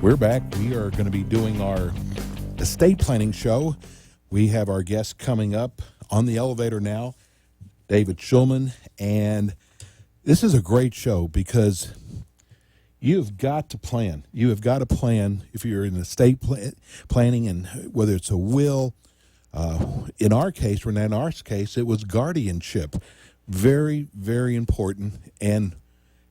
We're back. We are going to be doing our estate planning show. We have our guest coming up on the elevator now, David Shulman, and this is a great show because you've got to plan. You have got to plan if you're in estate planning, and whether it's a will. In our case, it was guardianship. Very, very important. And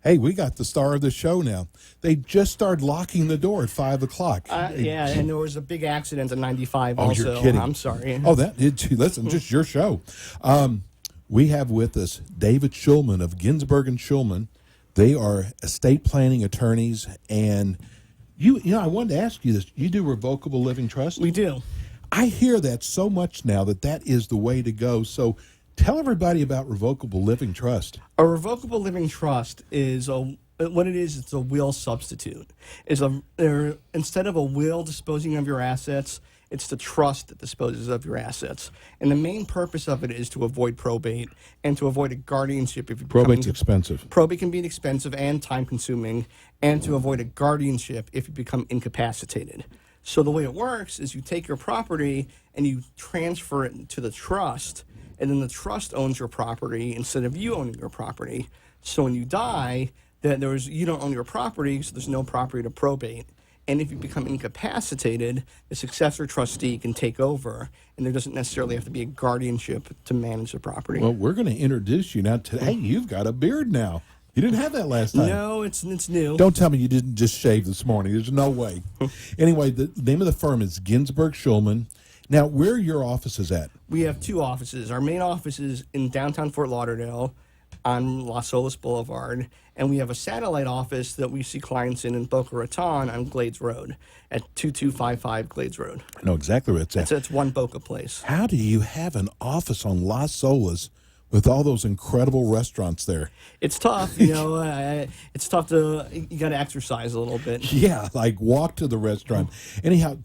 hey, we got the star of the show now. They just started locking the door at 5 o'clock. Yeah, and there was a big accident in 95 oh, also. You're kidding. I'm sorry. Oh, listen, just your show. We have with us David Shulman of Ginsberg and Shulman. They are estate planning attorneys. And, I wanted to ask you this. You do revocable living trust? We do. I hear that so much now that is the way to go. So tell everybody about revocable living trust. A revocable living trust is what it is. It's a will substitute. Instead of a will disposing of your assets, it's the trust that disposes of your assets. And the main purpose of it is to avoid probate and to avoid a guardianship. Probate's expensive. Probate can be expensive and time-consuming, and to avoid a guardianship if you become incapacitated. So the way it works is you take your property and you transfer it to the trust, and then the trust owns your property instead of you owning your property. So when you die, you don't own your property, so there's no property to probate. And if you become incapacitated, the successor trustee can take over, and there doesn't necessarily have to be a guardianship to manage the property. Well, we're going to introduce you now to, hey, you've got a beard now. You didn't have that last time. No, it's new. Don't tell me you didn't just shave this morning. There's no way. Anyway, the name of the firm is Ginsberg Shulman. Now, where are your offices at? We have two offices. Our main office is in downtown Fort Lauderdale on Las Olas Boulevard, and we have a satellite office that we see clients in Boca Raton on Glades Road at 2255 Glades Road. I know exactly where it's at. It's one Boca place. How do you have an office on Las Olas with all those incredible restaurants there? It's tough, it's tough you got to exercise a little bit. Yeah, like walk to the restaurant. Anyhow,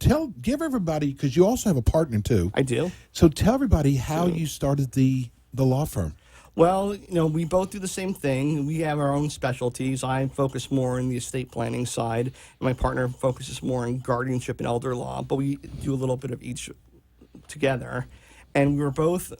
give everybody, because you also have a partner too. I do. So tell everybody how you started the law firm. Well, we both do the same thing. We have our own specialties. I focus more on the estate planning side, and my partner focuses more on guardianship and elder law, but we do a little bit of each together. And we were both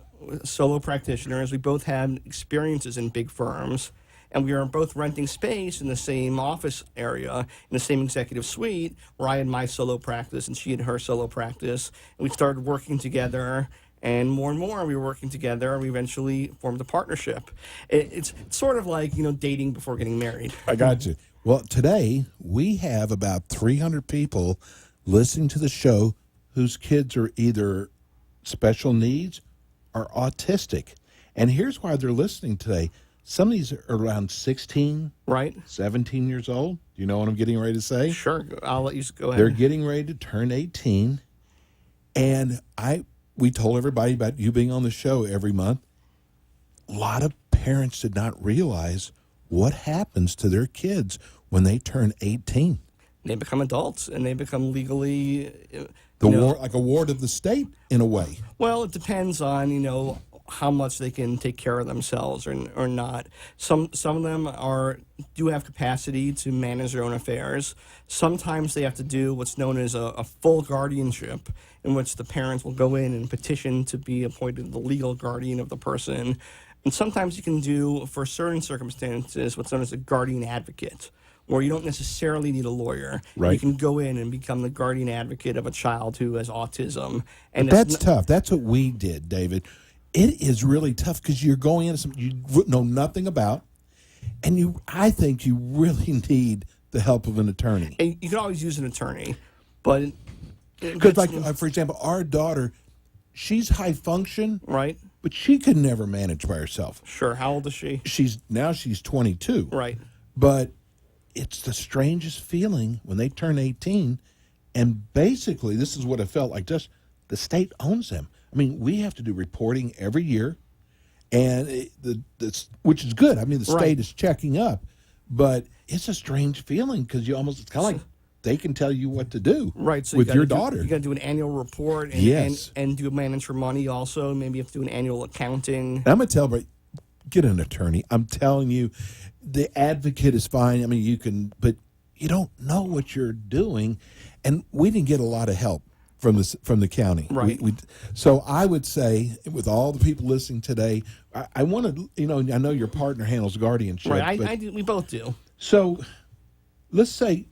solo practitioners. We both had experiences in big firms, and we were both renting space in the same office area, in the same executive suite, where I had my solo practice and she had her solo practice. And we started working together, and more we were working together, and we eventually formed a partnership. It's sort of like, dating before getting married. I got you. Well, today we have about 300 people listening to the show whose kids are either special needs or autistic. And here's why they're listening today. Some of these are around 16, right, 17 years old. Do you know what I'm getting ready to say? Sure. I'll let you go ahead. They're getting ready to turn 18. And we told everybody about you being on the show every month. A lot of parents did not realize what happens to their kids when they turn 18. They become adults, and they become legally... like a ward of the state, in a way. Well, it depends on, how much they can take care of themselves or not. Some of them do have capacity to manage their own affairs. Sometimes they have to do what's known as a full guardianship, in which the parents will go in and petition to be appointed the legal guardian of the person. And sometimes you can do, for certain circumstances, what's known as a guardian advocate, where you don't necessarily need a lawyer. Right. You can go in and become the guardian advocate of a child who has autism. And that's tough. That's what we did, David. It is really tough because you're going into something you know nothing about, and I think you really need the help of an attorney. And you can always use an attorney, but... Because, for example, our daughter, she's high function, right? But she could never manage by herself. Sure. How old is she? She's 22. Right. But it's the strangest feeling when they turn 18, and basically this is what it felt like. Just the state owns them. I mean, we have to do reporting every year, and which is good. I mean, the state is checking up, but it's a strange feeling because it's kind of like they can tell you what to do, right? So with your daughter. You got to do an annual report, and do manage her money also. Maybe you have to do an annual accounting. I'm gonna tell everybody, get an attorney. I'm telling you, the advocate is fine. I mean, you can, but you don't know what you're doing, and we didn't get a lot of help from the county. Right. So I would say, with all the people listening today, I want to, I know your partner handles guardianship. Right, but, I do, we both do. So let's say,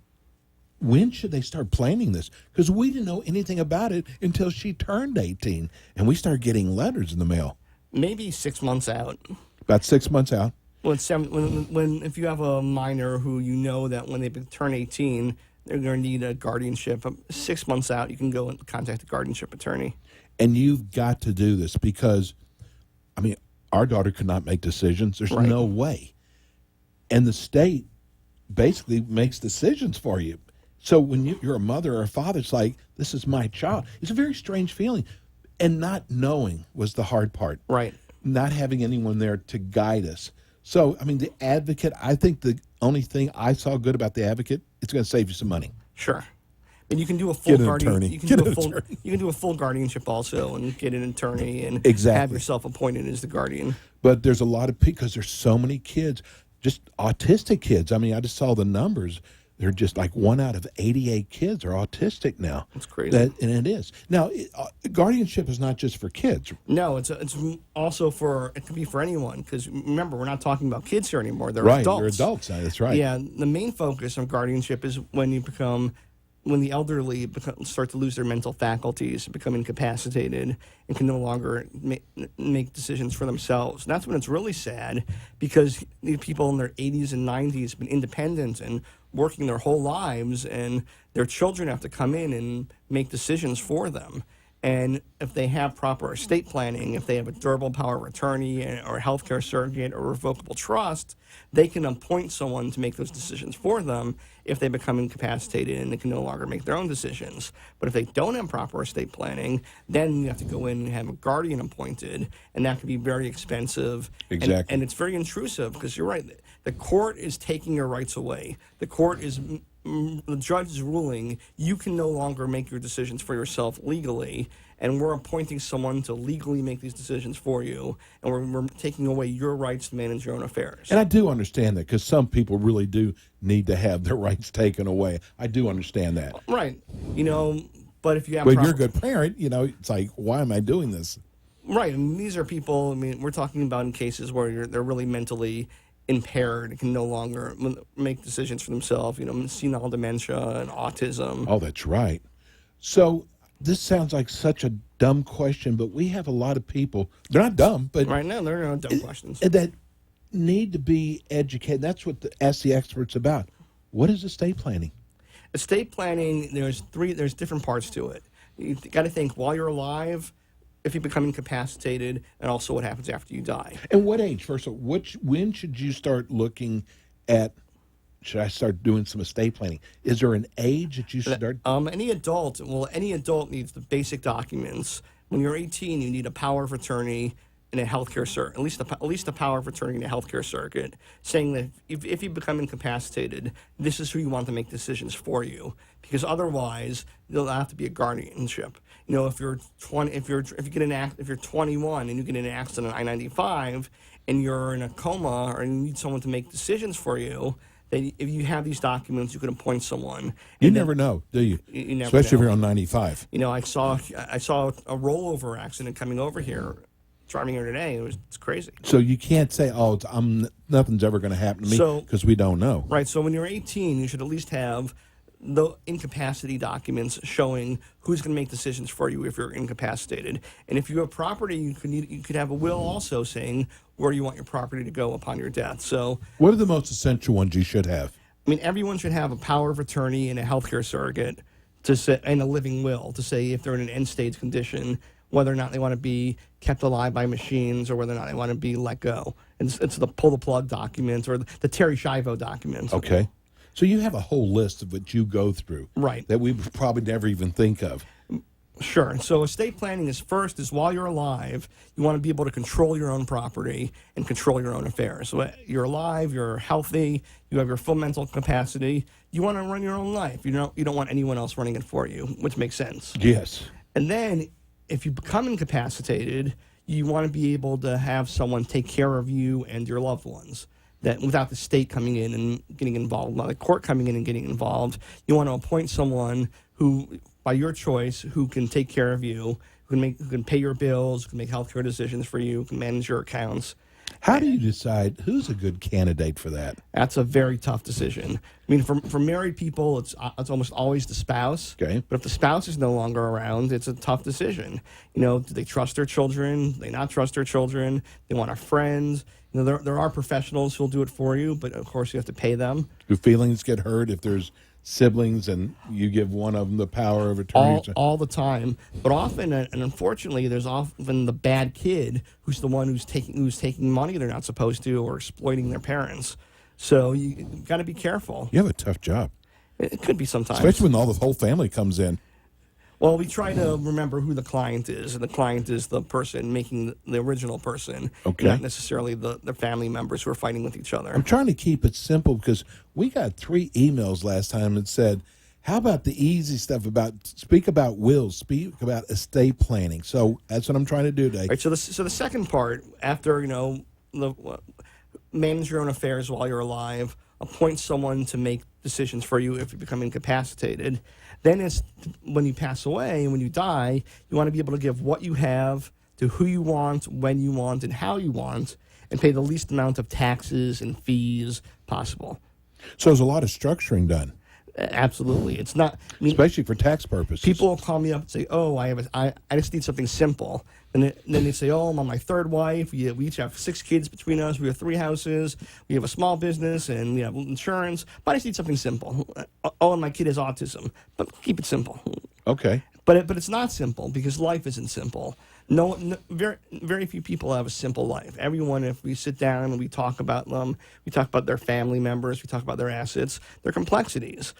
when should they start planning this? Because we didn't know anything about it until she turned 18, and we started getting letters in the mail. Maybe 6 months out. About 6 months out. When if you have a minor who you know that when they turn 18, they're going to need a guardianship, 6 months out, you can go and contact a guardianship attorney. And you've got to do this because, our daughter could not make decisions. There's Right. no way. And the state basically makes decisions for you. So when you're a mother or a father, it's like, this is my child. It's a very strange feeling. And not knowing was the hard part. Right. Not having anyone there to guide us. So, the advocate, I think the only thing I saw good about the advocate, it's going to save you some money. Sure. And you can do a full attorney. You can do a full guardianship also, and get an attorney and Exactly. have yourself appointed as the guardian. But there's a lot of people, because there's so many kids, just autistic kids. I just saw the numbers. They're just like 1 out of 88 kids are autistic now. That's crazy. And it is. Now, guardianship is not just for kids. No, it's also it can be for anyone, because remember, we're not talking about kids here anymore. They're Right, adults. you're adults. That's right. Yeah, the main focus of guardianship is when the elderly start to lose their mental faculties, become incapacitated, and can no longer make decisions for themselves. And that's when it's really sad, because the people in their 80s and 90s have been independent and working their whole lives, and their children have to come in and make decisions for them. And if they have proper estate planning, if they have a durable power of attorney or a healthcare surrogate or revocable trust, they can appoint someone to make those decisions for them if they become incapacitated and they can no longer make their own decisions. But if they don't have proper estate planning, then you have to go in and have a guardian appointed, and that can be very expensive. Exactly. And it's very intrusive, because you're right. The court is taking your rights away. The judge is ruling you can no longer make your decisions for yourself legally, and we're appointing someone to legally make these decisions for you, and we're taking away your rights to manage your own affairs. And I do understand that, because some people really do need to have their rights taken away. I do understand that. Right. But if you have... But you're a good parent, it's like, why am I doing this? Right. And these are people, we're talking about in cases where they're really mentally impaired and can no longer make decisions for themselves, senile dementia and autism. Oh, that's right. So this sounds like such a dumb question, but we have a lot of people, they're not dumb, but... Right now, they're not dumb questions. That need to be educated. That's what Ask the Experts about. What is estate planning? Estate planning, there's different parts to it. You got to think while you're alive, if you become incapacitated, and also what happens after you die. And what age? First of all, when should you start looking at, should I start doing some estate planning? Is there an age that you should start? Any adult needs the basic documents. When you're 18, you need a power of attorney and a healthcare surrogate, at least a power of attorney and a healthcare surrogate, saying that if you become incapacitated, this is who you want to make decisions for you. Because otherwise, there'll have to be a guardianship. If you're 21 and you get in an accident on I-95 and you're in a coma or you need someone to make decisions for you, that if you have these documents, you can appoint someone. You never know, do you? You never Especially know. if you're on 95. I saw a rollover accident coming over here, driving here today. It's crazy. So you can't say, nothing's ever going to happen to me, because we don't know. Right. So when you're 18, you should at least have the incapacity documents showing who's going to make decisions for you if you're incapacitated. And if you have property, you could have a will also saying where you want your property to go upon your death. So what are the most essential ones you should have? Everyone should have a power of attorney and a healthcare surrogate and a living will to say if they're in an end-stage condition, whether or not they want to be kept alive by machines or whether or not they want to be let go. It's the pull-the-plug documents or the Terry Schiavo documents. Okay. So you have a whole list of what you go through. Right. That we probably never even think of. Sure. So estate planning is while you're alive, you want to be able to control your own property and control your own affairs. So you're alive, you're healthy, you have your full mental capacity, you want to run your own life. You don't want anyone else running it for you, which makes sense. Yes. And then if you become incapacitated, you want to be able to have someone take care of you and your loved ones. that without the state coming in and getting involved, without the court coming in and getting involved. You want to appoint someone who, by your choice, who can take care of you, who can pay your bills, who can make healthcare decisions for you, who can manage your accounts. How do you decide who's a good candidate for that? That's a very tough decision. I mean, for married people, it's almost always the spouse. Okay. But if the spouse is no longer around, it's a tough decision. You know, do they trust their children? Do they not trust their children? They want a friend. You know, there are professionals who'll do it for you, but of course you have to pay them. Do feelings get hurt if there's siblings and you give one of them the power of attorney? All the time, but often, and unfortunately, there's often the bad kid who's the one who's taking money they're not supposed to, or exploiting their parents. So you got to be careful. You have a tough job. It could be sometimes, especially when the whole family comes in. Well, we try to remember who the client is, and the client is the person making the original person, okay, not necessarily the family members who are fighting with each other. I'm trying to keep it simple because we got 3 emails last time that said, how about the easy stuff speak about wills, speak about estate planning. So that's what I'm trying to do today. Right, so the second part, after, manage your own affairs while you're alive, appoint someone to make decisions for you if you become incapacitated. Then it's when you pass away and when you die, you want to be able to give what you have to who you want, when you want, and how you want, and pay the least amount of taxes and fees possible. So there's a lot of structuring done. Absolutely. It's not... especially for tax purposes. People will call me up and say, oh, I just need something simple. And then they say, oh, I'm on my 3rd wife. We each have 6 kids between us. We have 3 houses. We have a small business, and we have insurance. But I just need something simple. Oh, and my kid has autism. But keep it simple. Okay. But it's not simple because life isn't simple. Very few people have a simple life. Everyone, if we sit down and we talk about them, we talk about their family members, we talk about their assets, their complexities.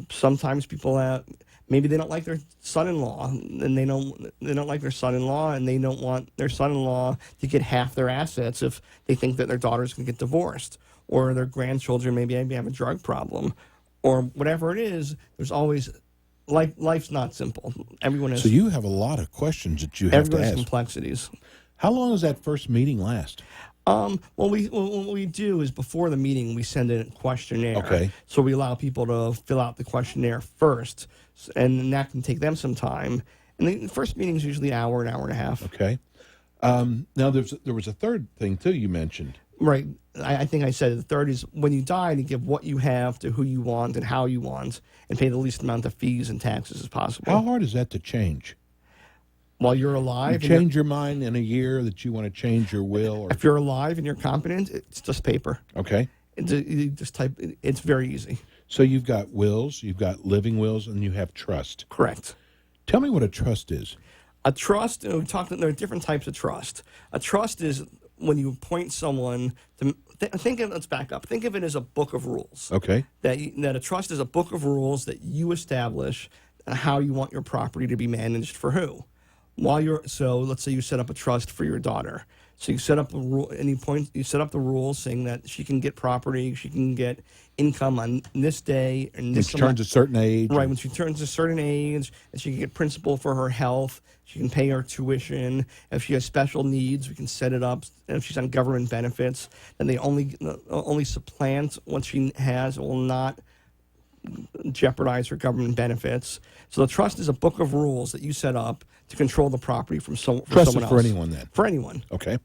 Sometimes people maybe they don't like their son-in-law, and they don't like their son-in-law, and they don't want their son-in-law to get half their assets if they think that their daughter's going to get divorced, or their grandchildren maybe have a drug problem, or whatever it is. There's always... Life's not simple. Everyone has. So you have a lot of questions that you have to ask. Everyone has complexities. How long does that first meeting last? What we do is before the meeting we send in a questionnaire. Okay. So we allow people to fill out the questionnaire first, and that can take them some time. And the first meeting is usually an hour and a half. Okay. Now there was a third thing too you mentioned. Right. I think I said the third is when you die, to give what you have to who you want and how you want, and pay the least amount of fees and taxes as possible. How hard is that to change? While you're alive. You change your mind in a year that you want to change your will? Or... If you're alive and you're competent, it's just paper. Okay. You just type. It's very easy. So you've got wills, you've got living wills, and you have trust. Correct. Tell me what a trust is. A trust, there are different types of trust. A trust is when you appoint someone to let's back up. Think of it as a book of rules. Okay. That a trust is a book of rules that you establish how you want your property to be managed for who. So let's say you set up a trust for your daughter. So you set up a rule, and you set up the rules saying that she can get property, she can get income on this day and this. When she turns a certain age. Right, when she turns a certain age, and she can get principal for her health. She can pay her tuition. If she has special needs, we can set it up. And if she's on government benefits, then they only supplant what she has. It will not jeopardize her government benefits. So the trust is a book of rules that you set up to control the property for someone else. For anyone, then? For anyone. Okay.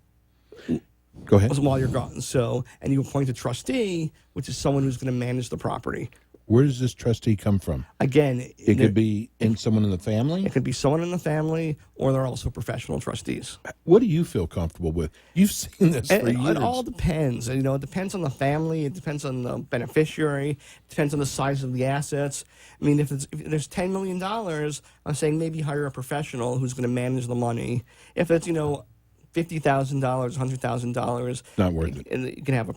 Go ahead. While you're gone. So, and you appoint a trustee, which is someone who's going to manage the property. Where does this trustee come from? Again, it could be someone in the family? It could be someone in the family, or they're also professional trustees. What do you feel comfortable with? You've seen this for years. It all depends. It depends on the family. It depends on the beneficiary. It depends on the size of the assets. I mean, if there's $10 million, I'm saying maybe hire a professional who's going to manage the money. If it's, $50,000, $100,000, not worth it. And you can have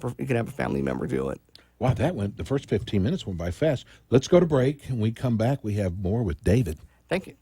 a family member do it. Wow, the first 15 minutes went by fast. Let's go to break. When we come back, we have more with David. Thank you.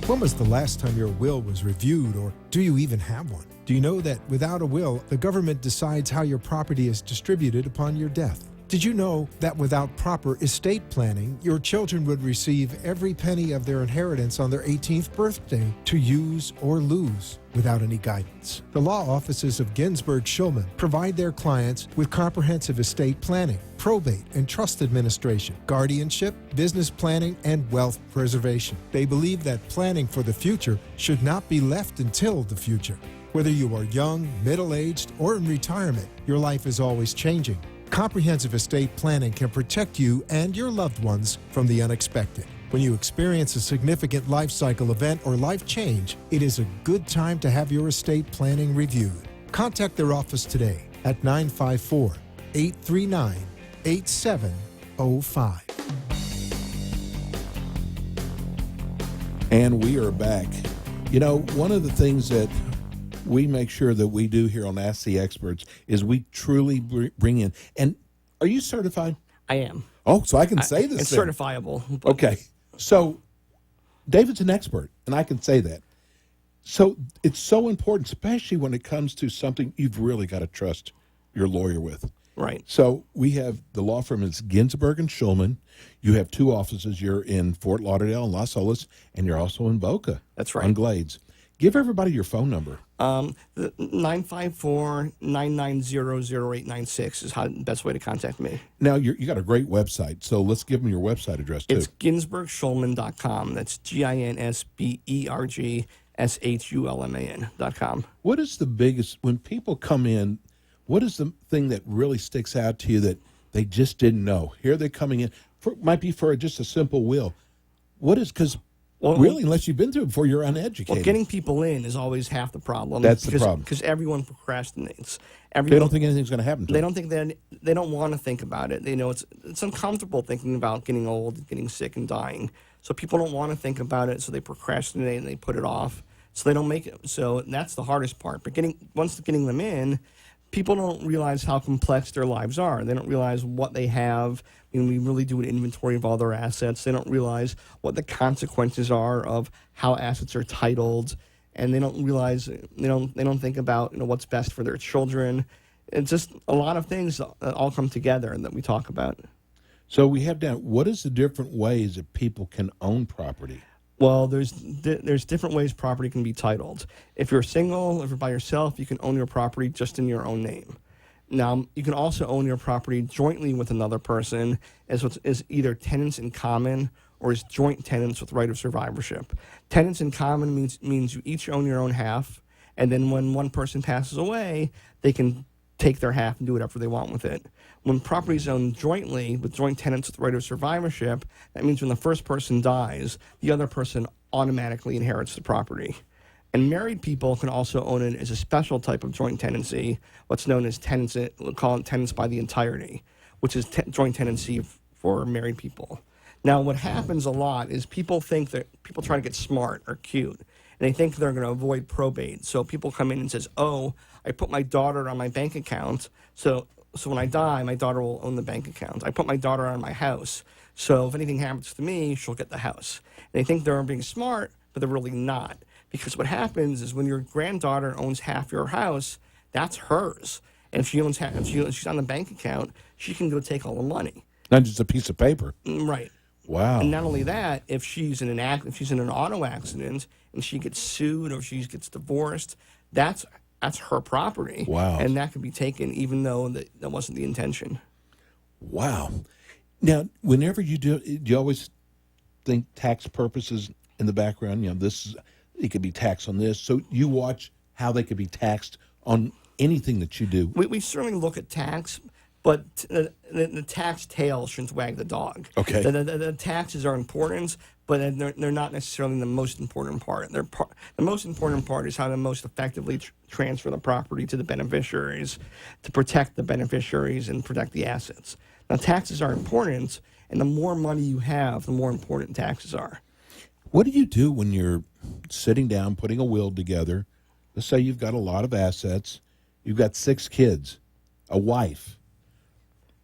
When was the last time your will was reviewed, or do you even have one? Do you know that without a will, the government decides how your property is distributed upon your death? Did you know that without proper estate planning, your children would receive every penny of their inheritance on their 18th birthday to use or lose without any guidance? The law offices of Ginsberg Shulman provide their clients with comprehensive estate planning, probate and trust administration, guardianship, business planning, and wealth preservation. They believe that planning for the future should not be left until the future. Whether you are young, middle-aged, or in retirement, your life is always changing. Comprehensive estate planning can protect you and your loved ones from the unexpected. When you experience a significant life cycle event or life change, it is a good time to have your estate planning reviewed. Contact their office today at 954-839-8705. And we are back. You know, one of the things that we make sure that we do here on Ask the Experts is we truly bring in. And are you certified? I am. Oh, so I can say this. It's then. certifiable. Okay. So David's an expert, and I can say that. So it's so important, especially when it comes to something you've really got to trust your lawyer with. Right. So we have the law firm is Ginsberg and Shulman. You have two offices. You're in Fort Lauderdale and Las Olas, and you're also in Boca. That's right. On Glades. Give everybody your phone number. 954-990-0896 is the best way to contact me. Now, you got a great website, so let's give them your website address, too. It's GinsbergShulman.com. That's GinsbergShulman.com. What is the biggest, when people come in, what is the thing that really sticks out to you that they just didn't know? Here they're coming in, might be for just a simple will. What is, because really, unless you've been through it before, you're uneducated. Well, getting people in is always half the problem. That's the problem. Because everyone procrastinates. They don't think anything's going to happen to them. They don't think they don't want to think about it. They know it's uncomfortable thinking about getting old, getting sick, and dying. So people don't want to think about it, so they procrastinate and they put it off. So they don't make it. So that's the hardest part. But once getting them in, people don't realize how complex their lives are. They don't realize what they have. I mean, we really do an inventory of all their assets. They don't realize what the consequences are of how assets are titled, and they don't realize they don't think about what's best for their children. It's just a lot of things that all come together that we talk about. So we have down, what is the different ways that people can own property? Well, there's different ways property can be titled. If you're single, if you're by yourself, you can own your property just in your own name. Now, you can also own your property jointly with another person as either tenants in common or as joint tenants with right of survivorship. Tenants in common means you each own your own half, and then when one person passes away, they can take their half and do whatever they want with it. When property is owned jointly with joint tenants with right of survivorship, that means when the first person dies, the other person automatically inherits the property. And married people can also own it as a special type of joint tenancy, what's known as tenants, we'll call it tenants by the entirety, which is joint tenancy for married people. Now, what happens a lot is people try to get smart or cute, and they think they're going to avoid probate. So people come in and says, oh, I put my daughter on my bank account, so when I die, my daughter will own the bank account. I put my daughter on my house, so if anything happens to me, she'll get the house. And they think they're being smart, but they're really not. Because what happens is when your granddaughter owns half your house, that's hers. And if she owns if she's on the bank account, she can go take all the money. Not just a piece of paper. Right. Wow. And not only that, if she's in an auto accident and she gets sued or she gets divorced, that's her property. Wow. And that can be taken even though that wasn't the intention. Wow. Now, whenever you do you always think tax purposes in the background? It could be taxed on this. So you watch how they could be taxed on anything that you do. We certainly look at tax, but the tax tail shouldn't wag the dog. Okay. The taxes are important, but they're not necessarily the most important part. The most important part is how to most effectively transfer the property to the beneficiaries to protect the beneficiaries and protect the assets. Now, taxes are important, and the more money you have, the more important taxes are. What do you do when you're sitting down, putting a will together? Let's say you've got a lot of assets. You've got 6 kids, a wife.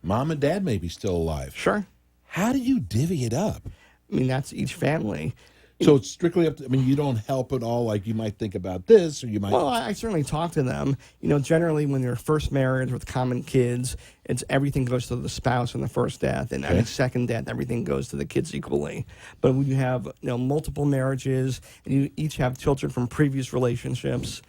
Mom and dad may be still alive. Sure. How do you divvy it up? I mean, that's each family. So it's strictly up to, I mean, you don't help at all, like you might think about this, or you might. Well, I certainly talk to them. Generally when you're first married with common kids, it's everything goes to the spouse on the first death, and on the second death, everything goes to the kids equally. But when you have multiple marriages and you each have children from previous relationships,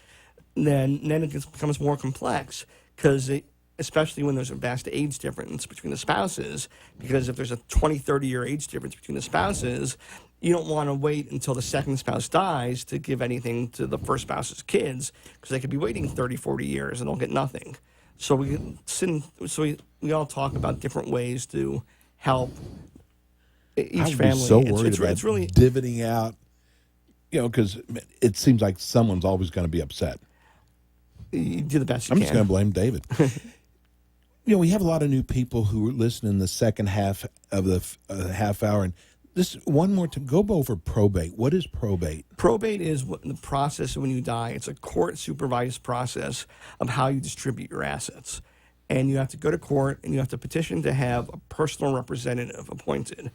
then it becomes more complex because especially when there's a vast age difference between the spouses, because if there's a 20, 30-year age difference between the spouses, you don't want to wait until the second spouse dies to give anything to the first spouse's kids, because they could be waiting 30, 40 years and they'll get nothing. So we all talk about different ways to help each family. I'm so worried about it's really divvying out, because it seems like someone's always going to be upset. You do the best you I'm can. just going to blame David. We have a lot of new people who are listening in the second half of the half hour. And this one more to go over probate. What is probate? Probate is the process when you die. It's a court-supervised process of how you distribute your assets. And you have to go to court, and you have to petition to have a personal representative appointed.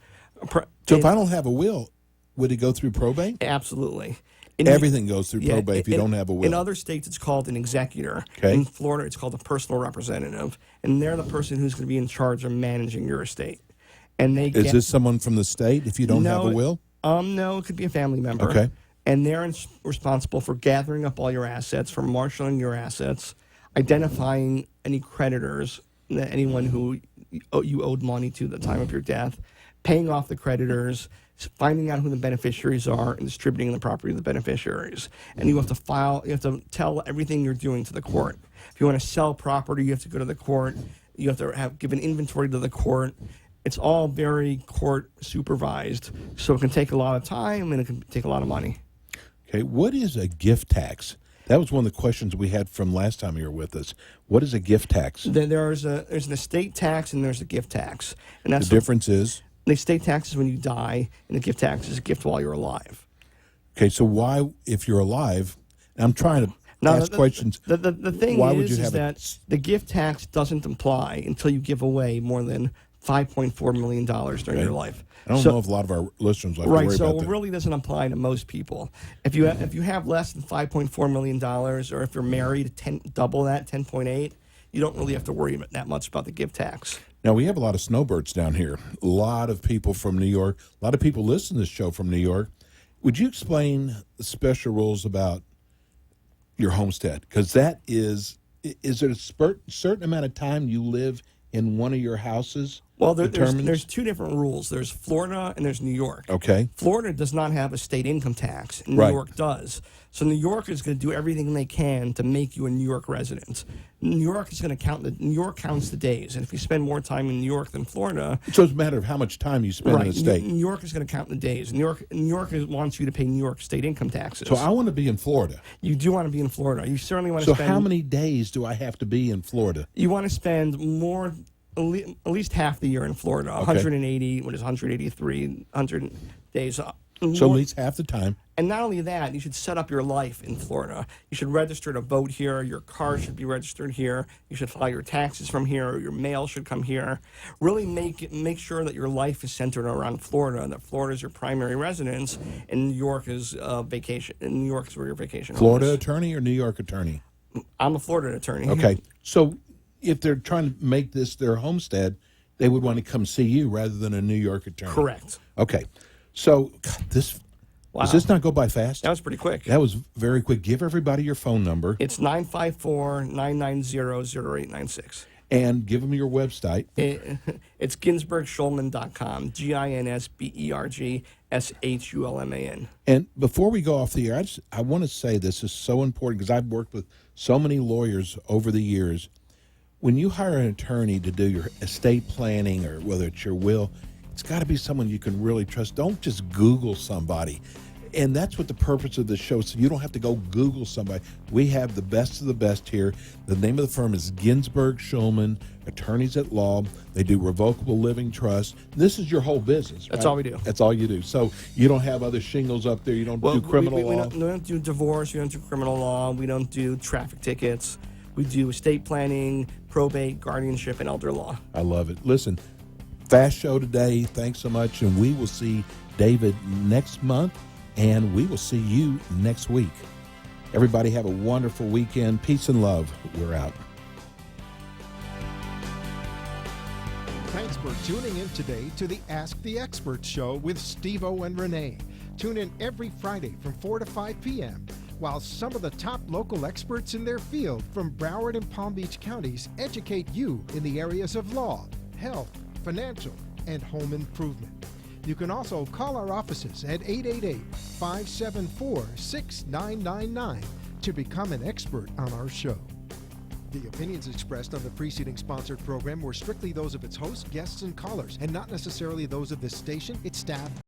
So if I don't have a will, would it go through probate? Absolutely. Everything goes through probate if you don't have a will. In other states, it's called an executor. Okay. In Florida, it's called a personal representative. And they're the person who's going to be in charge of managing your estate. And Is this someone from the state if you don't have a will? No, it could be a family member. Okay. And they're responsible for gathering up all your assets, for marshaling your assets, identifying any creditors, anyone who you owed money to at the time of your death, paying off the creditors, finding out who the beneficiaries are, and distributing the property of the beneficiaries. And you have to tell everything you're doing to the court. If you want to sell property, you have to go to the court. You have to give an inventory to the court. It's all very court supervised, so it can take a lot of time and it can take a lot of money. Okay, what is a gift tax? That was one of the questions we had from last time you were with us. What is a gift tax? There's an estate tax and there's a gift tax. And that's The difference is? The estate tax is when you die, and the gift tax is a gift while you're alive. Okay, so why, if you're alive, I'm trying to ask questions. The thing why is, would you have that the gift tax doesn't apply until you give away more than $5.4 million during your life. I don't know if a lot of our listeners like to worry about that. It really doesn't apply to most people. If you have less than $5.4 million, or if you're married, double that, 10.8, you don't really have to worry that much about the gift tax. Now, we have a lot of snowbirds down here, a lot of people from New York, a lot of people listen to this show from New York. Would you explain the special rules about your homestead? Because that is there a certain amount of time you live in one of your houses? Well, there's two different rules. There's Florida and there's New York. Okay. Florida does not have a state income tax, and New York does. So New York is going to do everything they can to make you a New York resident. New York is going to New York counts the days, and if you spend more time in New York than Florida, so it's a matter of how much time you spend in the state. New York is going to count the days. New York wants you to pay New York state income taxes. So I want to be in Florida. You do want to be in Florida. You certainly want to spend. So how many days do I have to be in Florida? You want to spend more. At least half the year in Florida, 180, 183, 100 days. So at least half the time. And not only that, you should set up your life in Florida. You should register to vote here. Your car should be registered here. You should file your taxes from here. Your mail should come here. Really make sure that your life is centered around Florida, and that Florida is your primary residence, and New York is vacation. And New York is where your vacation. Florida is. attorney or New York attorney? I'm a Florida attorney. Okay, so if they're trying to make this their homestead, they would want to come see you rather than a New York attorney. Correct. Okay. So, does this not go by fast? That was pretty quick. That was very quick. Give everybody your phone number. It's 954-990-0896. And give them your website. It's GinsbergShulman.com. GinsbergShulman. And before we go off the air, I want to say this is so important because I've worked with so many lawyers over the years. When you hire an attorney to do your estate planning or whether it's your will, it's got to be someone you can really trust. Don't just Google somebody. And that's what the purpose of the show is, so you don't have to go Google somebody. We have the best of the best here. The name of the firm is Ginsberg Shulman, Attorneys at Law. They do revocable living trust. This is your whole business, That's right? all we do. That's all you do. So you don't have other shingles up there. You don't do criminal law. We don't do divorce. We don't do criminal law. We don't do traffic tickets. We do estate planning, probate, guardianship, and elder law. I love it. Listen, fast show today. Thanks so much. And we will see David next month and we will see you next week. Everybody have a wonderful weekend. Peace and love. We're out. Thanks for tuning in today to the Ask the Expert Show with Steve-O and Renee. Tune in every Friday from 4 to 5 p.m. while some of the top local experts in their field from Broward and Palm Beach counties educate you in the areas of law, health, financial, and home improvement. You can also call our offices at 888-574-6999 to become an expert on our show. The opinions expressed on the preceding sponsored program were strictly those of its hosts, guests, and callers, and not necessarily those of this station, its staff,